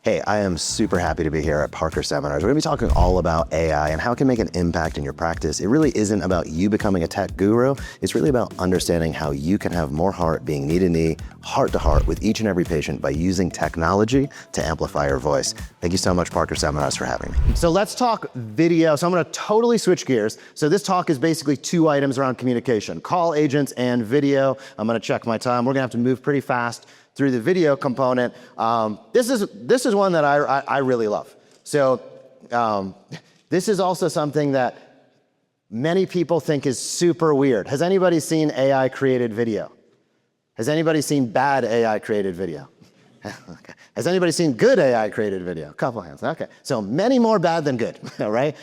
Hey, I am super happy to be here at Parker Seminars. We're gonna be talking all about AI and how it can make an impact in your practice. It really isn't about you becoming a tech guru. It's really about understanding how you can have more heart being knee to knee, heart to heart with each and every patient by using technology to amplify your voice. Thank you so much, Parker Seminars, for having me. So let's talk video. So I'm gonna totally switch gears. So this talk is basically two items around communication, call agents and video. I'm gonna check my time. We're gonna have to move pretty fast through the video component. This is one that I really love. So this is also something that many people think is super weird. Has anybody seen AI created video? Has anybody seen bad AI created video? Okay. Has anybody seen good AI created video? A couple hands, okay. So many more bad than good, all right?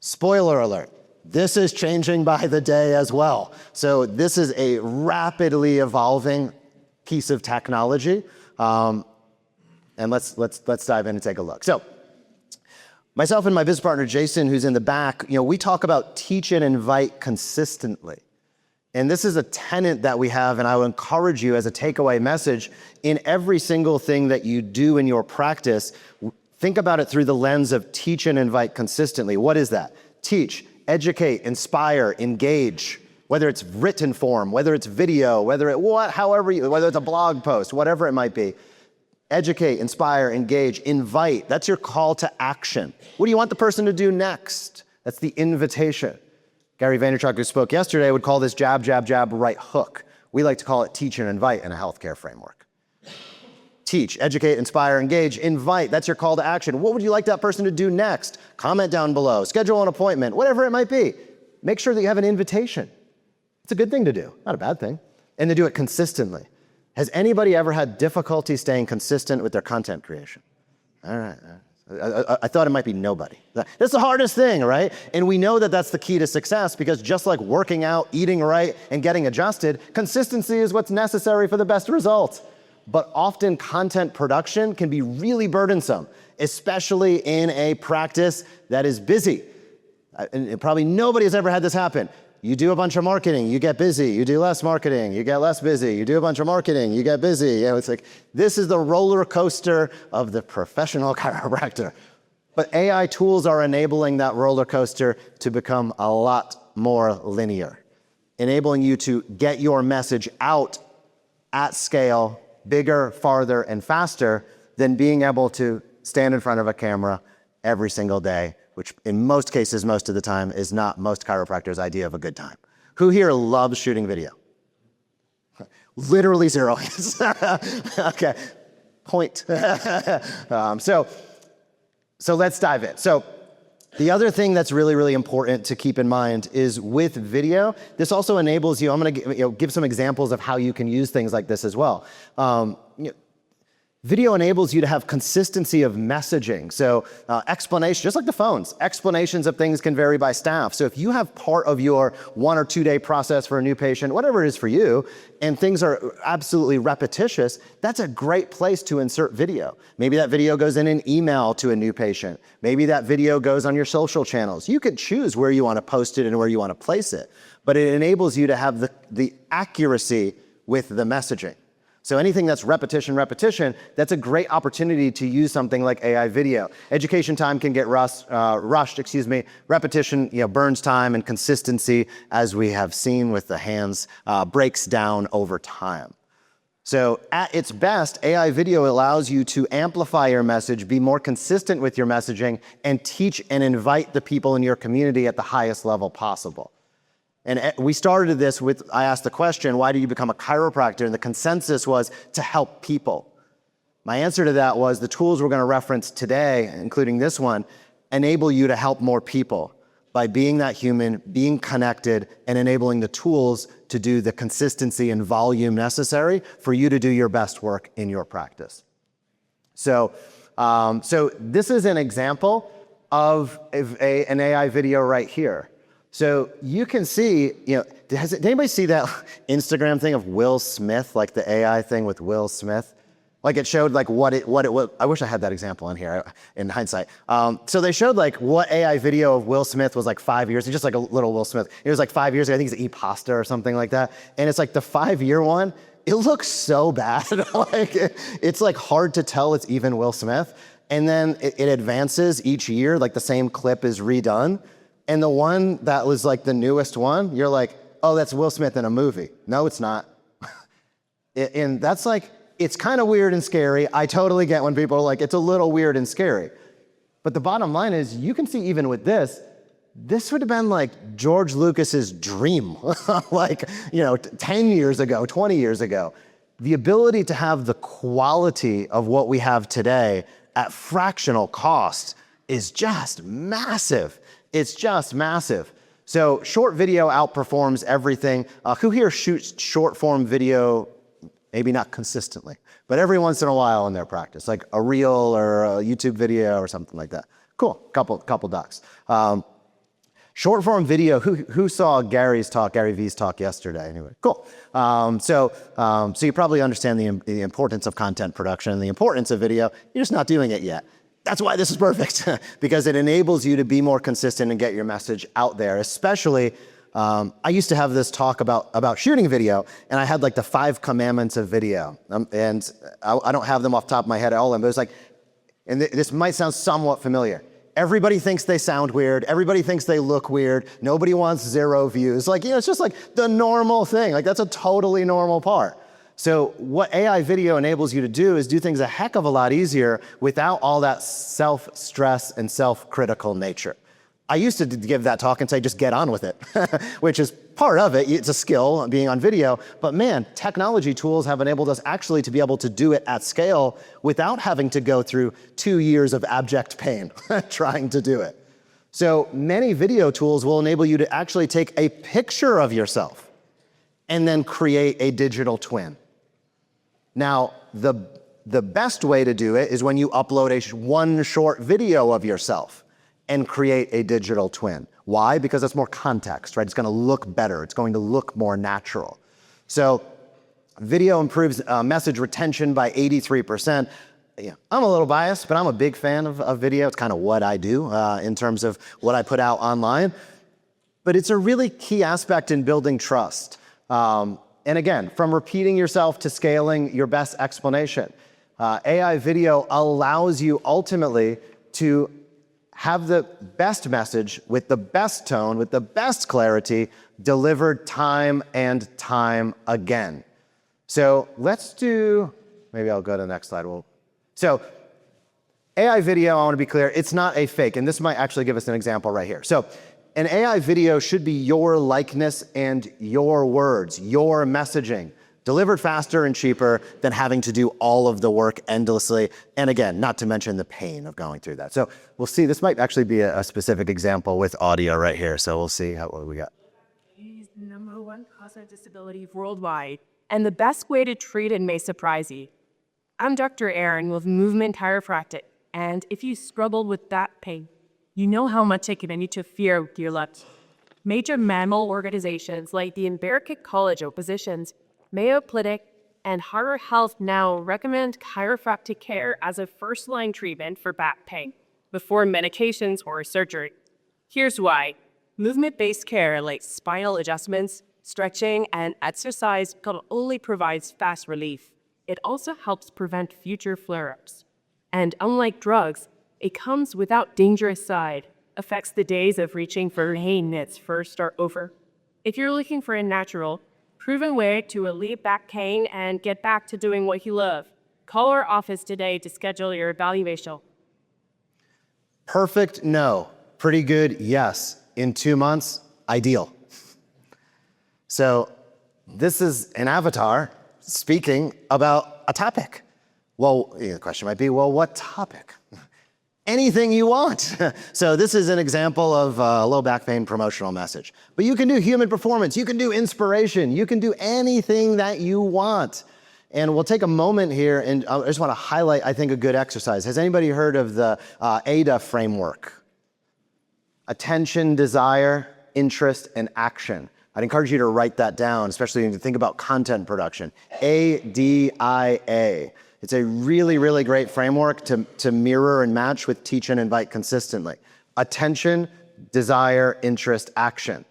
Spoiler alert, this is changing by the day as well. So this is a rapidly evolving piece of technology, and let's dive in and take a look. So, myself and my business partner Jason, who's in the back, we talk about teach and invite consistently, and this is a tenet that we have, and I would encourage you as a takeaway message in every single thing that you do in your practice. Think about it through the lens of teach and invite consistently. What is that? Teach, educate, inspire, engage. Whether it's written form, whether it's video, whether it's a blog post, whatever it might be. Educate, inspire, engage, invite. That's your call to action. What do you want the person to do next? That's the invitation. Gary Vaynerchuk, who spoke yesterday, would call this jab, jab, jab, right hook. We like to call it teach and invite in a healthcare framework. Teach, educate, inspire, engage, invite. That's your call to action. What would you like that person to do next? Comment down below, schedule an appointment, whatever it might be. Make sure that you have an invitation. It's a good thing to do, not a bad thing, and to do it consistently. Has anybody ever had difficulty staying consistent with their content creation? All right, I thought it might be nobody. That's the hardest thing, right? And we know that that's the key to success because just like working out, eating right, and getting adjusted, consistency is what's necessary for the best results. But often content production can be really burdensome, especially in a practice that is busy. And probably nobody has ever had this happen. You do a bunch of marketing, you get busy. You do less marketing, you get less busy. You do a bunch of marketing, you get busy. It's like, this is the roller coaster of the professional chiropractor. But AI tools are enabling that roller coaster to become a lot more linear, enabling you to get your message out at scale, bigger, farther, and faster than being able to stand in front of a camera every single day, which in most cases, most of the time, is not most chiropractors' idea of a good time. Who here loves shooting video? Literally zero hands. Okay, point. So let's dive in. So the other thing that's really, really important to keep in mind is with video, this also enables you, I'm gonna give some examples of how you can use things like this as well. Video enables you to have consistency of messaging. So explanation, just like the phones, explanations of things can vary by staff. So if you have part of your 1 or 2 day process for a new patient, whatever it is for you, and things are absolutely repetitious, that's a great place to insert video. Maybe that video goes in an email to a new patient. Maybe that video goes on your social channels. You could choose where you want to post it and where you want to place it, but it enables you to have the accuracy with the messaging. So anything that's repetition, that's a great opportunity to use something like AI video. Education time can get rushed. Repetition, burns time, and consistency, as we have seen with the hands, breaks down over time. So at its best, AI video allows you to amplify your message, be more consistent with your messaging, and teach and invite the people in your community at the highest level possible. And we started this with, I asked the question, why do you become a chiropractor? And the consensus was to help people. My answer to that was the tools we're going to reference today, including this one, enable you to help more people by being that human, being connected, and enabling the tools to do the consistency and volume necessary for you to do your best work in your practice. So this is an example of an AI video right here. So you can see, did anybody see that Instagram thing of Will Smith, like the AI thing with Will Smith? Like it showed like what it was. I wish I had that example in here in hindsight. So they showed like what AI video of Will Smith was like 5 years, just like a little Will Smith. It was like 5 years ago, I think it's e-pasta or something like that. And it's like the 5-year one it looks so bad. Like it's like hard to tell it's even Will Smith. And then it advances each year, like the same clip is redone. And the one that was like the newest one, you're like, oh, that's Will Smith in a movie. No, it's not. And that's like, it's kind of weird and scary. I totally get when people are like, it's a little weird and scary. But the bottom line is, you can see even with this would have been like George Lucas's dream, like, 10 years ago, 20 years ago. The ability to have the quality of what we have today at fractional cost is just massive. It's just massive. So short video outperforms everything. Who here shoots short form video, maybe not consistently, but every once in a while in their practice, like a reel or a YouTube video or something like that? Cool, couple docs. Short form video, who saw Gary V's talk yesterday? Anyway, cool. So you probably understand the importance of content production and the importance of video. You're just not doing it yet. That's why this is perfect, because it enables you to be more consistent and get your message out there. Especially, I used to have this talk about shooting video, and I had like the 5 commandments of video. And I don't have them off the top of my head at all, but it's like, and this might sound somewhat familiar. Everybody thinks they sound weird. Everybody thinks they look weird. Nobody wants 0 views. Like, it's just like the normal thing. Like, that's a totally normal part. So what AI video enables you to do is do things a heck of a lot easier without all that self-stress and self-critical nature. I used to give that talk and say, just get on with it, which is part of it. It's a skill, being on video. But man, technology tools have enabled us actually to be able to do it at scale without having to go through 2 years of abject pain trying to do it. So many video tools will enable you to actually take a picture of yourself and then create a digital twin. Now, the best way to do it is when you upload one short video of yourself and create a digital twin. Why? Because it's more context, right? It's gonna look better. It's going to look more natural. So video improves message retention by 83%. Yeah, I'm a little biased, but I'm a big fan of video. It's kind of what I do in terms of what I put out online. But it's a really key aspect in building trust. And again, from repeating yourself to scaling your best explanation. AI video allows you ultimately to have the best message with the best tone, with the best clarity, delivered time and time again. So let's do, maybe I'll go to the next slide. So AI video, I want to be clear, it's not a fake, and this might actually give us an example right here. So an AI video should be your likeness and your words, your messaging, delivered faster and cheaper than having to do all of the work endlessly. And again, not to mention the pain of going through that. So we'll see, this might actually be a specific example with audio right here. So we'll see what we got. It is the #1 cause of disability worldwide, and the best way to treat it may surprise you. I'm Dr. Aaron with Movement Chiropractic, and if you struggle with that pain, you know how much it can interfere with your life. Major mammal organizations like the American College of Physicians, Mayo Clinic, and Harvard Health now recommend chiropractic care as a first-line treatment for back pain before medications or surgery. Here's why. Movement-based care like spinal adjustments, stretching, and exercise not only provides fast relief, it also helps prevent future flare-ups. And unlike drugs, it comes without dangerous side effects. The days of reaching for pain meds first are over. If you're looking for a natural, proven way to relieve back pain and get back to doing what you love, call our office today to schedule your evaluation. Perfect, no. Pretty good, yes. In 2 months, ideal. So this is an avatar speaking about a topic. Well, the question might be, well, what topic? Anything you want. So this is an example of a low back pain promotional message. But you can do human performance, you can do inspiration, you can do anything that you want. And we'll take a moment here, and I just want to highlight, I think, a good exercise. Has anybody heard of the ADA framework? Attention, desire, interest, and action. I'd encourage you to write that down, especially when you think about content production. ADIA. It's a really, really great framework to mirror and match with teach and invite consistently. Attention, desire, interest, action.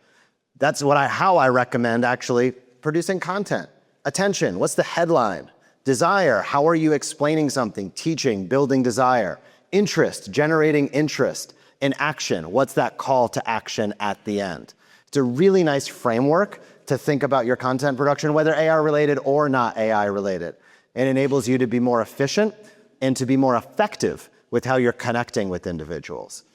That's how I recommend actually producing content. Attention, what's the headline? Desire, how are you explaining something, teaching, building desire? Interest, generating interest. And action, what's that call to action at the end? It's a really nice framework to think about your content production, whether AI related or not AI related. It enables you to be more efficient and to be more effective with how you're connecting with individuals.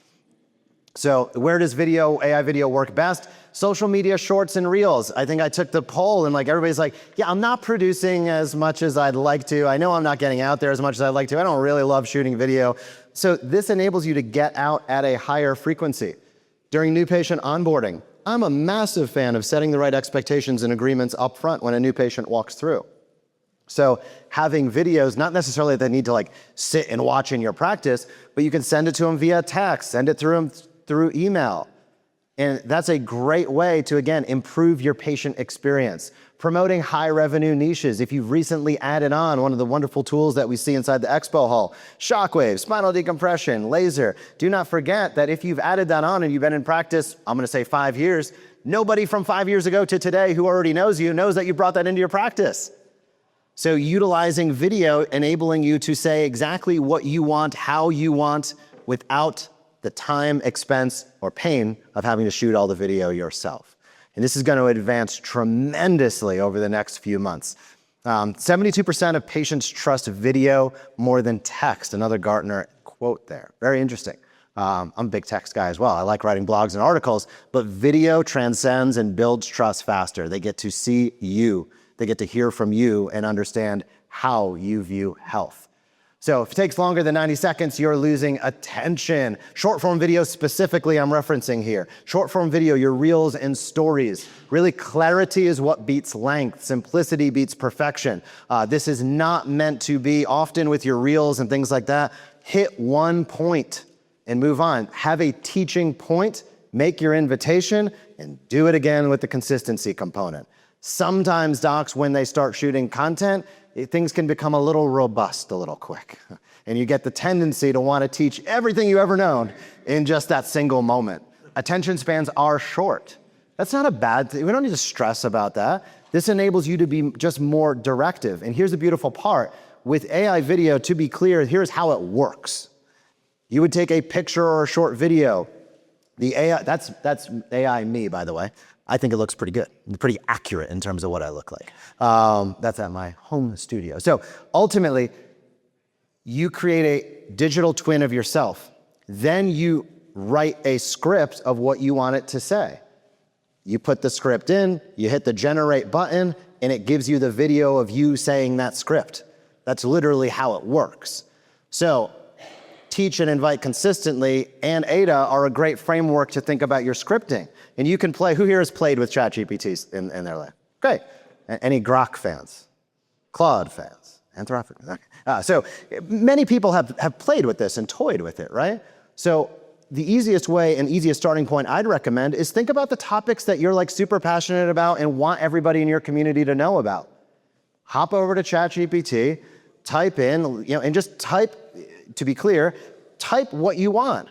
So where does AI video work best? Social media, shorts, and reels. I think I took the poll and like everybody's like, yeah, I'm not producing as much as I'd like to. I know I'm not getting out there as much as I'd like to. I don't really love shooting video. So this enables you to get out at a higher frequency. During new patient onboarding, I'm a massive fan of setting the right expectations and agreements up front when a new patient walks through. So having videos, not necessarily that they need to like sit and watch in your practice, but you can send it to them via text, send it through email. And that's a great way to, again, improve your patient experience. Promoting high revenue niches. If you've recently added on one of the wonderful tools that we see inside the expo hall, shockwave, spinal decompression, laser. Do not forget that if you've added that on and you've been in practice, I'm gonna say 5 years, nobody from 5 years ago to today who already knows you knows that you brought that into your practice. So utilizing video, enabling you to say exactly what you want, how you want, without the time, expense, or pain of having to shoot all the video yourself. And this is going to advance tremendously over the next few months. 72% of patients trust video more than text, another Gartner quote there. Very interesting. I'm a big text guy as well. I like writing blogs and articles, but video transcends and builds trust faster. They get to see you. They get to hear from you and understand how you view health. So if it takes longer than 90 seconds, you're losing attention. Short form video specifically I'm referencing here. Short form video, your reels and stories. Really, clarity is what beats length. Simplicity beats perfection. This is not meant to be often with your reels and things like that. Hit one point and move on. Have a teaching point, make your invitation, and do it again with the consistency component. Sometimes docs, when they start shooting content, things can become a little robust a little quick. And you get the tendency to want to teach everything you ever known in just that single moment. Attention spans are short. That's not a bad thing. We don't need to stress about that. This enables you to be just more directive. And here's the beautiful part. With AI video, to be clear, here's how it works. You would take a picture or a short video. The AI, that's AI me, by the way. I think it looks pretty good, pretty accurate in terms of what I look like. That's at my home studio. So ultimately, you create a digital twin of yourself. Then you write a script of what you want it to say. You put the script in, you hit the generate button, and it gives you the video of you saying that script. That's literally how it works. So Teach and Invite Consistently and Ada are a great framework to think about your scripting. And you can play, who here has played with ChatGPT in their life? Great. Any Grok fans? Claude fans? Anthropic? Okay. So many people have played with this and toyed with it, right? So the easiest way and easiest starting point I'd recommend is think about the topics that you're like super passionate about and want everybody in your community to know about. Hop over to ChatGPT, type in, and just type, to be clear, type what you want.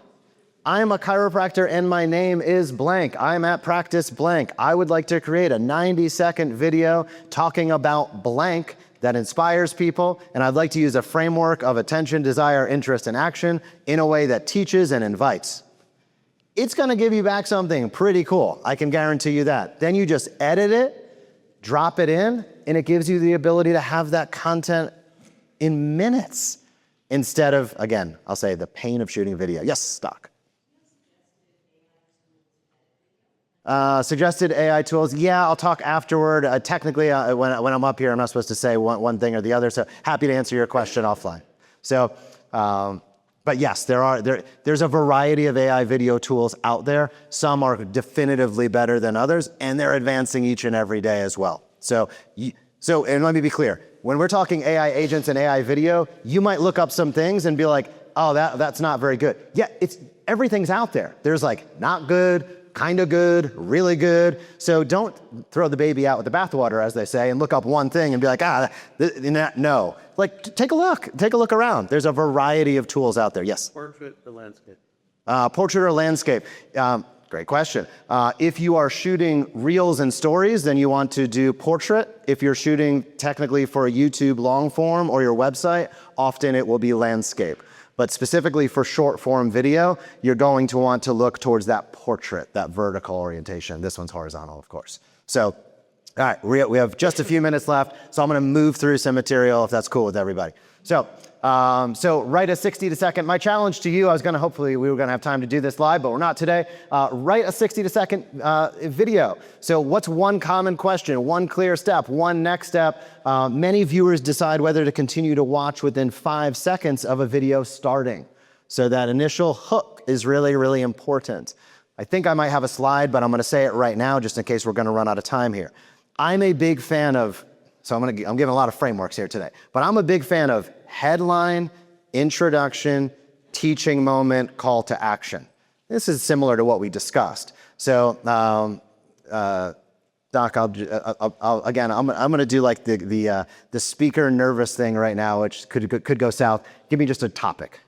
I'm a chiropractor and my name is blank. I'm at practice blank. I would like to create a 90-second video talking about blank that inspires people, and I'd like to use a framework of attention, desire, interest, and action in a way that teaches and invites. It's gonna give you back something pretty cool. I can guarantee you that. Then you just edit it, drop it in, and it gives you the ability to have that content in minutes instead of, again, I'll say the pain of shooting video. Yes, Doc. Suggested AI tools. Yeah, I'll talk afterward. Technically, when I'm up here, I'm not supposed to say one thing or the other, so happy to answer your question offline. So, but yes, there's a variety of AI video tools out there. Some are definitively better than others, and they're advancing each and every day as well. So and let me be clear. When we're talking AI agents and AI video, you might look up some things and be like, oh, that's not very good. Yeah, everything's out there. There's like not good, kind of good, really good. So don't throw the baby out with the bathwater, as they say, and look up one thing and be like, no. Like, take a look around. There's a variety of tools out there. Yes? Portrait or landscape? Portrait or landscape. Great question. If you are shooting reels and stories, then you want to do portrait. If you're shooting technically for a YouTube long form or your website, often it will be landscape. But specifically for short form video, you're going to want to look towards that portrait, that vertical orientation. This one's horizontal, of course. So, all right, we have just a few minutes left, so I'm gonna move through some material if that's cool with everybody. So write a 60-second, my challenge to you, hopefully we were gonna have time to do this live, but we're not today. Write a 60-second video. So what's one common question, one clear step, one next step? Many viewers decide whether to continue to watch within 5 seconds of a video starting. So that initial hook is really, really important. I think I might have a slide, but I'm gonna say it right now just in case we're gonna run out of time here. I'm a big fan of, I'm giving a lot of frameworks here today, but I'm a big fan of headline, introduction, teaching moment, call to action. This is similar to what we discussed. So, Doc, I'm going to do like the speaker nervous thing right now, which could go south. Give me just a topic.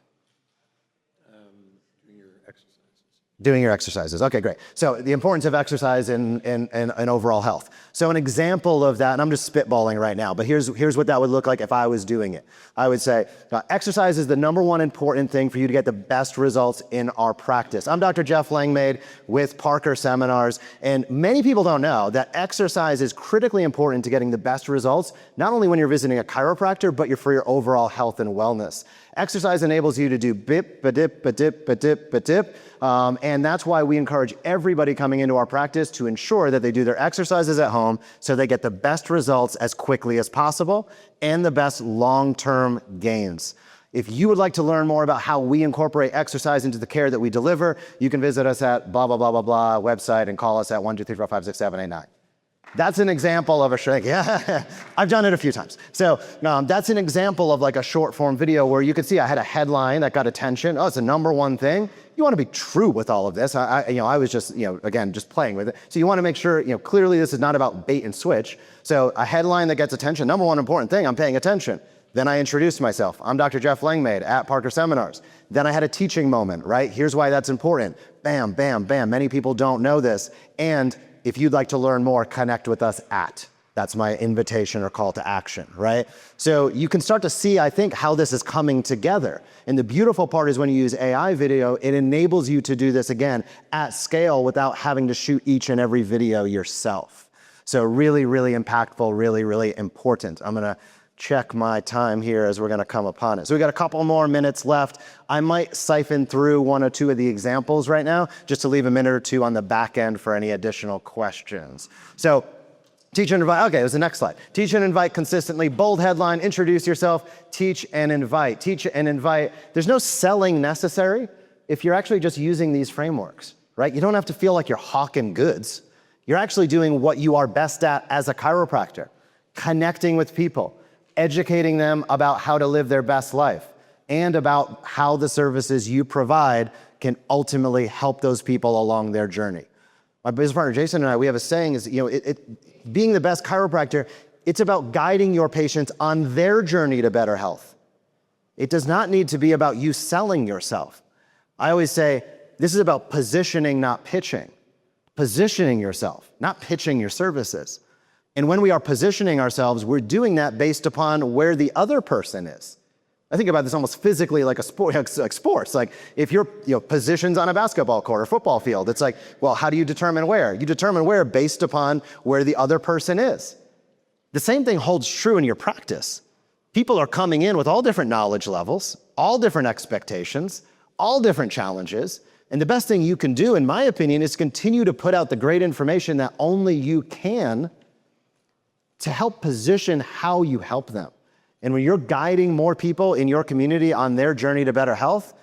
Doing your exercises. Okay, great. So the importance of exercise in overall health. So an example of that, and I'm just spitballing right now, but here's what that would look like if I was doing it. I would say, exercise is the #1 important thing for you to get the best results in our practice. I'm Dr. Jeff Langmaid with Parker Seminars, and many people don't know that exercise is critically important to getting the best results, not only when you're visiting a chiropractor, but for your overall health and wellness. Exercise enables you to do bip, ba-dip, ba-dip, ba-dip, ba-dip, and that's why we encourage everybody coming into our practice to ensure that they do their exercises at home so they get the best results as quickly as possible and the best long-term gains. If you would like to learn more about how we incorporate exercise into the care that we deliver, you can visit us at blah, blah, blah, blah, blah website and call us at 1, 2, 3, 4, 5, 6, 7, 8, 9. That's an example of a shrink. Yeah, I've done it a few times. So that's an example of like a short form video where you could see I had a headline that got attention. Oh, it's the #1 thing. You want to be true with all of this. I was just, again, just playing with it. So you want to make sure, clearly this is not about bait and switch. So a headline that gets attention, #1 important thing, I'm paying attention. Then I introduced myself. I'm Dr. Jeff Langmaid at Parker Seminars. Then I had a teaching moment, right? Here's why that's important. Bam, bam, bam. Many people don't know this. And if you'd like to learn more, connect with us at. That's my invitation or call to action, right? So you can start to see, I think, how this is coming together. And the beautiful part is when you use AI video, it enables you to do this again at scale without having to shoot each and every video yourself. So really, really impactful, really, really important. I'm gonna check my time here as we're gonna come upon it. So we got a couple more minutes left. I might siphon through 1 or 2 of the examples right now, just to leave a minute or 2 on the back end for any additional questions. So teach and invite, okay, it was the next slide. Teach and invite consistently, bold headline, introduce yourself, teach and invite. Teach and invite, there's no selling necessary if you're actually just using these frameworks, right? You don't have to feel like you're hawking goods. You're actually doing what you are best at as a chiropractor, connecting with people, educating them about how to live their best life and about how the services you provide can ultimately help those people along their journey. My business partner, Jason, and I, we have a saying is, being the best chiropractor, it's about guiding your patients on their journey to better health. It does not need to be about you selling yourself. I always say, this is about positioning, not pitching. Positioning yourself, not pitching your services. And when we are positioning ourselves, we're doing that based upon where the other person is. I think about this almost physically like a sport, like sports. Like if you're positions on a basketball court or football field, it's like, well, how do you determine where? You determine where based upon where the other person is. The same thing holds true in your practice. People are coming in with all different knowledge levels, all different expectations, all different challenges. And the best thing you can do, in my opinion, is continue to put out the great information that only you can to help position how you help them. And when you're guiding more people in your community on their journey to better health,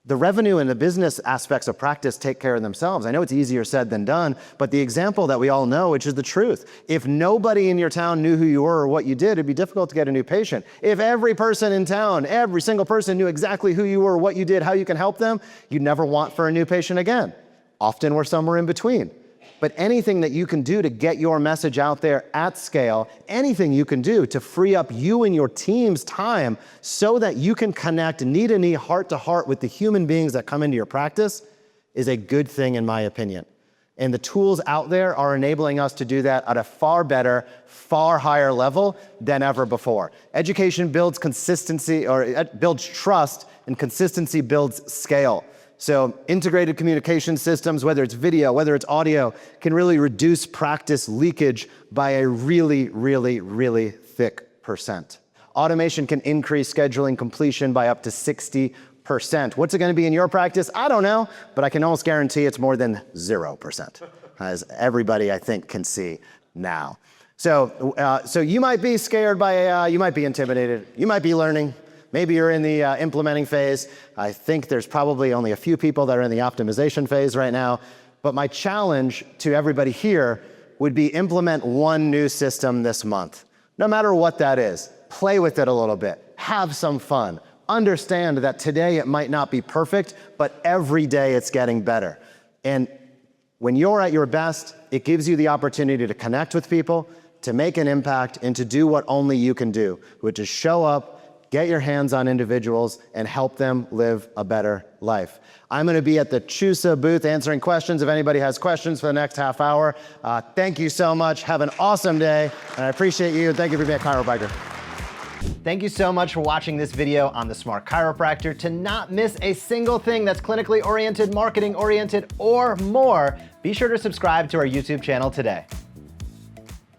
the revenue and the business aspects of practice take care of themselves. I know it's easier said than done, but the example that we all know, which is the truth, if nobody in your town knew who you were or what you did, it'd be difficult to get a new patient. If every person in town, every single person knew exactly who you were, what you did, how you can help them, you'd never want for a new patient again. Often we're somewhere in between. But anything that you can do to get your message out there at scale, anything you can do to free up you and your team's time so that you can connect knee to knee, heart to heart with the human beings that come into your practice is a good thing in my opinion. And the tools out there are enabling us to do that at a far better, far higher level than ever before. Education builds consistency, or it builds trust, and consistency builds scale. So integrated communication systems, whether it's video, whether it's audio, can really reduce practice leakage by a really, really, really thick percent. Automation can increase scheduling completion by up to 60%. What's it going to be in your practice? I don't know, but I can almost guarantee it's more than 0%, as everybody I think can see now. So you might be scared by AI, you might be intimidated, you might be learning, maybe you're in the implementing phase. I think there's probably only a few people that are in the optimization phase right now, but my challenge to everybody here would be implement one new system this month, no matter what that is. Play with it a little bit, have some fun. Understand that today it might not be perfect, but every day it's getting better. And when you're at your best, it gives you the opportunity to connect with people, to make an impact, and to do what only you can do, which is show up, get your hands on individuals, and help them live a better life. I'm gonna be at the CHUSA booth answering questions if anybody has questions for the next half hour. Thank you so much. Have an awesome day, and I appreciate you, and thank you for being a chiropractor. Thank you so much for watching this video on The Smart Chiropractor. To not miss a single thing that's clinically oriented, marketing oriented, or more, be sure to subscribe to our YouTube channel today.